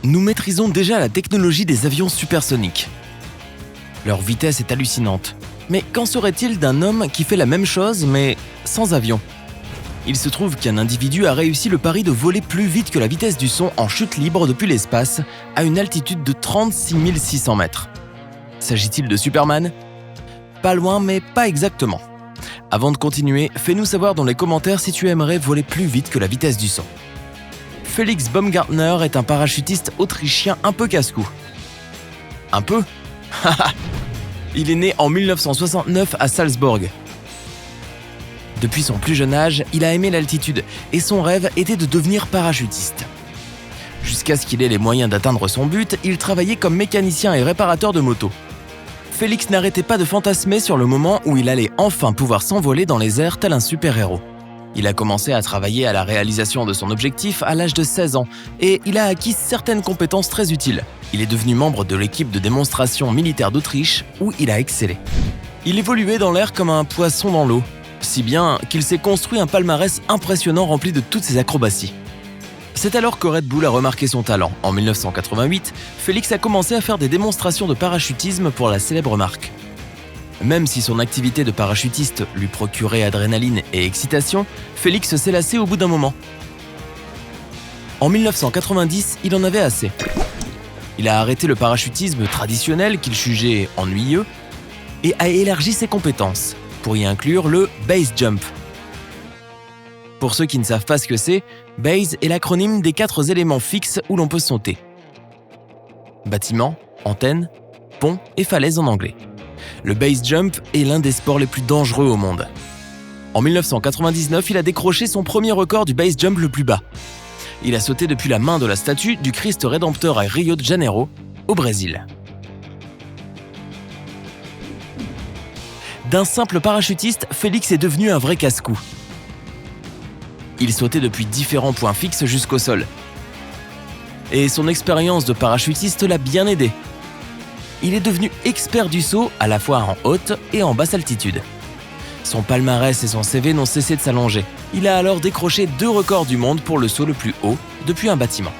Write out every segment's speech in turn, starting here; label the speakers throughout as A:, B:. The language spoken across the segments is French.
A: Nous maîtrisons déjà la technologie des avions supersoniques. Leur vitesse est hallucinante. Mais qu'en serait-il d'un homme qui fait la même chose, mais sans avion ? Il se trouve qu'un individu a réussi le pari de voler plus vite que la vitesse du son en chute libre depuis l'espace, à une altitude de 36 600 mètres. S'agit-il de Superman ? Pas loin, mais pas exactement. Avant de continuer, fais-nous savoir dans les commentaires si tu aimerais voler plus vite que la vitesse du son. Felix Baumgartner est un parachutiste autrichien un peu casse-cou. Un peu ? Il est né en 1969 à Salzbourg. Depuis son plus jeune âge, il a aimé l'altitude et son rêve était de devenir parachutiste. Jusqu'à ce qu'il ait les moyens d'atteindre son but, il travaillait comme mécanicien et réparateur de motos. Félix n'arrêtait pas de fantasmer sur le moment où il allait enfin pouvoir s'envoler dans les airs tel un super-héros. Il a commencé à travailler à la réalisation de son objectif à l'âge de 16 ans et il a acquis certaines compétences très utiles. Il est devenu membre de l'équipe de démonstration militaire d'Autriche où il a excellé. Il évoluait dans l'air comme un poisson dans l'eau, si bien qu'il s'est construit un palmarès impressionnant rempli de toutes ses acrobaties. C'est alors que Red Bull a remarqué son talent. En 1988, Félix a commencé à faire des démonstrations de parachutisme pour la célèbre marque. Même si son activité de parachutiste lui procurait adrénaline et excitation, Félix s'est lassé au bout d'un moment. En 1990, il en avait assez. Il a arrêté le parachutisme traditionnel qu'il jugeait ennuyeux et a élargi ses compétences pour y inclure le base jump. Pour ceux qui ne savent pas ce que c'est, base est l'acronyme des 4 éléments fixes où l'on peut sauter. Bâtiment, antenne, pont et falaise en anglais. Le base jump est l'un des sports les plus dangereux au monde. En 1999, il a décroché son premier record du base jump le plus bas. Il a sauté depuis la main de la statue du Christ Rédempteur à Rio de Janeiro, au Brésil. D'un simple parachutiste, Félix est devenu un vrai casse-cou. Il sautait depuis différents points fixes jusqu'au sol. Et son expérience de parachutiste l'a bien aidé. Il est devenu expert du saut à la fois en haute et en basse altitude. Son palmarès et son CV n'ont cessé de s'allonger. Il a alors décroché 2 records du monde pour le saut le plus haut depuis un bâtiment.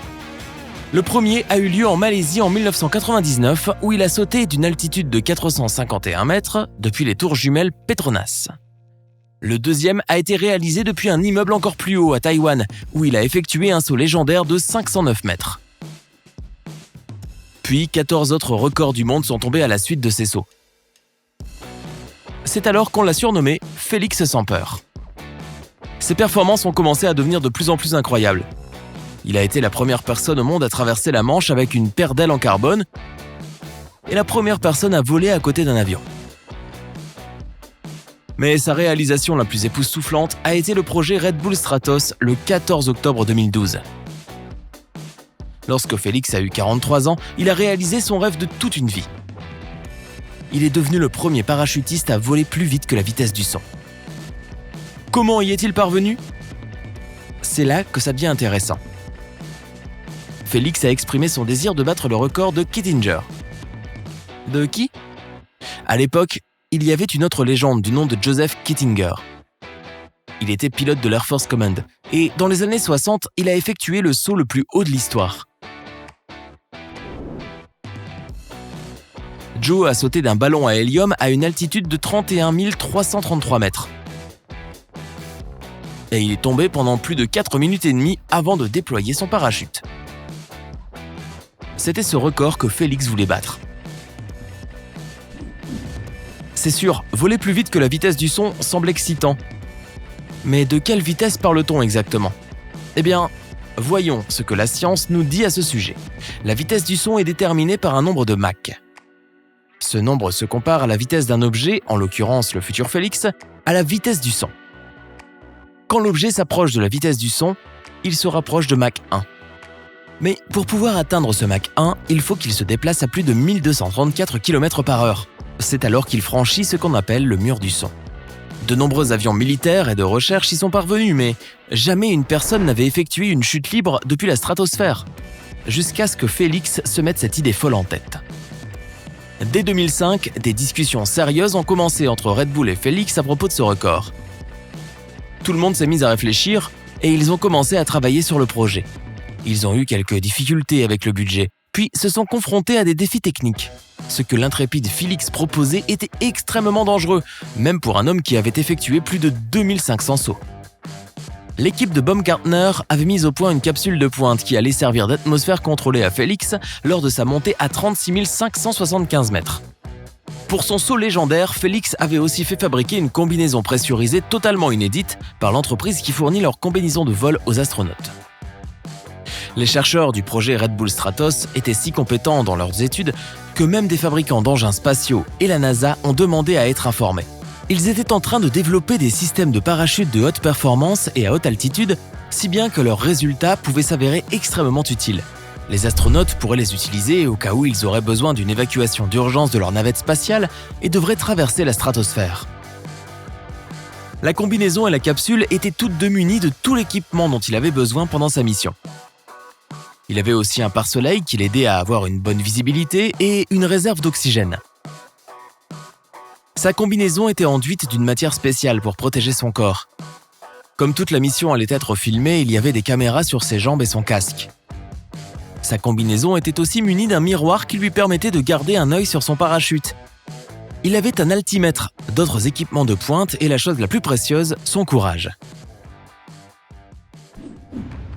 A: Le premier a eu lieu en Malaisie en 1999 où il a sauté d'une altitude de 451 mètres depuis les tours jumelles Petronas. Le deuxième a été réalisé depuis un immeuble encore plus haut à Taïwan où il a effectué un saut légendaire de 509 mètres. Puis 14 autres records du monde sont tombés à la suite de ces sauts. C'est alors qu'on l'a surnommé Félix sans peur. Ses performances ont commencé à devenir de plus en plus incroyables. Il a été la première personne au monde à traverser la Manche avec une paire d'ailes en carbone et la première personne à voler à côté d'un avion. Mais sa réalisation la plus époustouflante a été le projet Red Bull Stratos le 14 octobre 2012. Lorsque Félix a eu 43 ans, il a réalisé son rêve de toute une vie. Il est devenu le premier parachutiste à voler plus vite que la vitesse du son. Comment y est-il parvenu ? C'est là que ça devient intéressant. Félix a exprimé son désir de battre le record de Kittinger. De qui ? À l'époque, il y avait une autre légende du nom de Joseph Kittinger. Il était pilote de l'Air Force Command et dans les années 60, il a effectué le saut le plus haut de l'histoire. Joe a sauté d'un ballon à hélium à une altitude de 31 333 mètres. Et il est tombé pendant plus de 4 minutes et demie avant de déployer son parachute. C'était ce record que Félix voulait battre. C'est sûr, voler plus vite que la vitesse du son semble excitant. Mais de quelle vitesse parle-t-on exactement ? Eh bien, voyons ce que la science nous dit à ce sujet. La vitesse du son est déterminée par un nombre de Mach. Ce nombre se compare à la vitesse d'un objet, en l'occurrence le futur Félix, à la vitesse du son. Quand l'objet s'approche de la vitesse du son, il se rapproche de Mach 1. Mais pour pouvoir atteindre ce Mach 1, il faut qu'il se déplace à plus de 1234 km/h. C'est alors qu'il franchit ce qu'on appelle le mur du son. De nombreux avions militaires et de recherche y sont parvenus, mais jamais une personne n'avait effectué une chute libre depuis la stratosphère, jusqu'à ce que Félix se mette cette idée folle en tête. Dès 2005, des discussions sérieuses ont commencé entre Red Bull et Félix à propos de ce record. Tout le monde s'est mis à réfléchir et ils ont commencé à travailler sur le projet. Ils ont eu quelques difficultés avec le budget, puis se sont confrontés à des défis techniques. Ce que l'intrépide Félix proposait était extrêmement dangereux, même pour un homme qui avait effectué plus de 2500 sauts. L'équipe de Baumgartner avait mis au point une capsule de pointe qui allait servir d'atmosphère contrôlée à Félix lors de sa montée à 36 575 mètres. Pour son saut légendaire, Félix avait aussi fait fabriquer une combinaison pressurisée totalement inédite par l'entreprise qui fournit leur combinaison de vol aux astronautes. Les chercheurs du projet Red Bull Stratos étaient si compétents dans leurs études que même des fabricants d'engins spatiaux et la NASA ont demandé à être informés. Ils étaient en train de développer des systèmes de parachutes de haute performance et à haute altitude, si bien que leurs résultats pouvaient s'avérer extrêmement utiles. Les astronautes pourraient les utiliser au cas où ils auraient besoin d'une évacuation d'urgence de leur navette spatiale et devraient traverser la stratosphère. La combinaison et la capsule étaient toutes deux munies de tout l'équipement dont il avait besoin pendant sa mission. Il avait aussi un pare-soleil qui l'aidait à avoir une bonne visibilité et une réserve d'oxygène. Sa combinaison était enduite d'une matière spéciale pour protéger son corps. Comme toute la mission allait être filmée, il y avait des caméras sur ses jambes et son casque. Sa combinaison était aussi munie d'un miroir qui lui permettait de garder un œil sur son parachute. Il avait un altimètre, d'autres équipements de pointe et la chose la plus précieuse, son courage.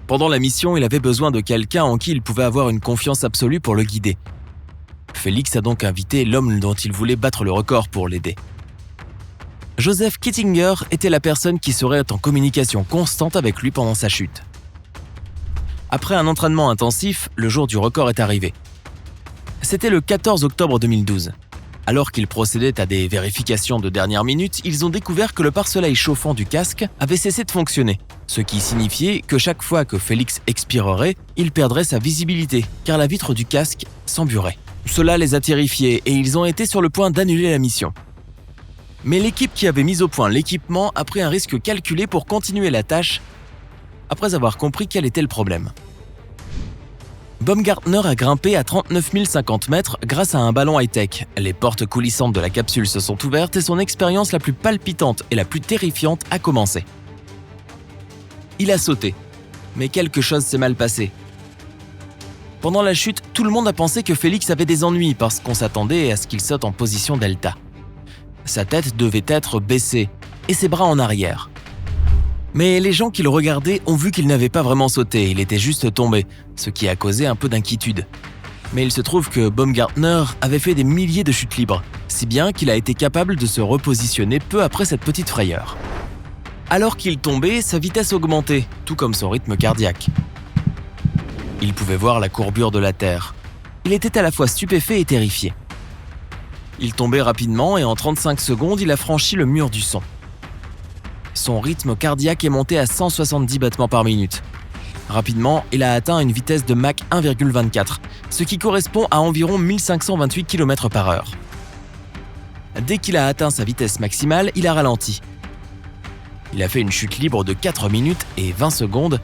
A: Pendant la mission, il avait besoin de quelqu'un en qui il pouvait avoir une confiance absolue pour le guider. Félix a donc invité l'homme dont il voulait battre le record pour l'aider. Joseph Kittinger était la personne qui serait en communication constante avec lui pendant sa chute. Après un entraînement intensif, le jour du record est arrivé. C'était le 14 octobre 2012. Alors qu'ils procédaient à des vérifications de dernière minute, ils ont découvert que le pare-soleil chauffant du casque avait cessé de fonctionner, ce qui signifiait que chaque fois que Félix expirerait, il perdrait sa visibilité, car la vitre du casque s'emburait. Cela les a terrifiés et ils ont été sur le point d'annuler la mission. Mais l'équipe qui avait mis au point l'équipement a pris un risque calculé pour continuer la tâche après avoir compris quel était le problème. Baumgartner a grimpé à 39 050 mètres grâce à un ballon high-tech. Les portes coulissantes de la capsule se sont ouvertes et son expérience la plus palpitante et la plus terrifiante a commencé. Il a sauté, mais quelque chose s'est mal passé. Pendant la chute, tout le monde a pensé que Félix avait des ennuis parce qu'on s'attendait à ce qu'il saute en position delta. Sa tête devait être baissée et ses bras en arrière. Mais les gens qui le regardaient ont vu qu'il n'avait pas vraiment sauté, il était juste tombé, ce qui a causé un peu d'inquiétude. Mais il se trouve que Baumgartner avait fait des milliers de chutes libres, si bien qu'il a été capable de se repositionner peu après cette petite frayeur. Alors qu'il tombait, sa vitesse augmentait, tout comme son rythme cardiaque. Il pouvait voir la courbure de la Terre. Il était à la fois stupéfait et terrifié. Il tombait rapidement et en 35 secondes, il a franchi le mur du son. Son rythme cardiaque est monté à 170 battements par minute. Rapidement, il a atteint une vitesse de Mach 1,24, ce qui correspond à environ 1528 km/h. Dès qu'il a atteint sa vitesse maximale, il a ralenti. Il a fait une chute libre de 4 minutes et 20 secondes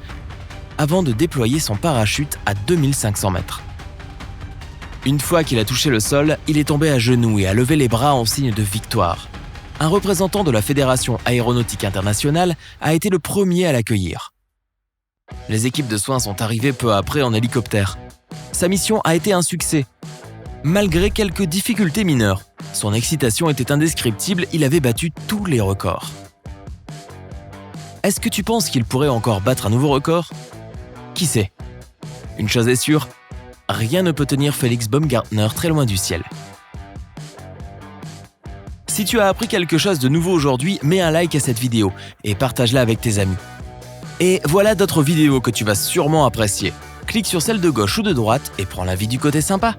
A: avant de déployer son parachute à 2500 mètres. Une fois qu'il a touché le sol, il est tombé à genoux et a levé les bras en signe de victoire. Un représentant de la Fédération aéronautique internationale a été le premier à l'accueillir. Les équipes de soins sont arrivées peu après en hélicoptère. Sa mission a été un succès. Malgré quelques difficultés mineures, son excitation était indescriptible, il avait battu tous les records. Est-ce que tu penses qu'il pourrait encore battre un nouveau record ? Qui sait ? Une chose est sûre, rien ne peut tenir Félix Baumgartner très loin du ciel. Si tu as appris quelque chose de nouveau aujourd'hui, mets un like à cette vidéo et partage-la avec tes amis. Et voilà d'autres vidéos que tu vas sûrement apprécier. Clique sur celle de gauche ou de droite et prends la vie du côté sympa.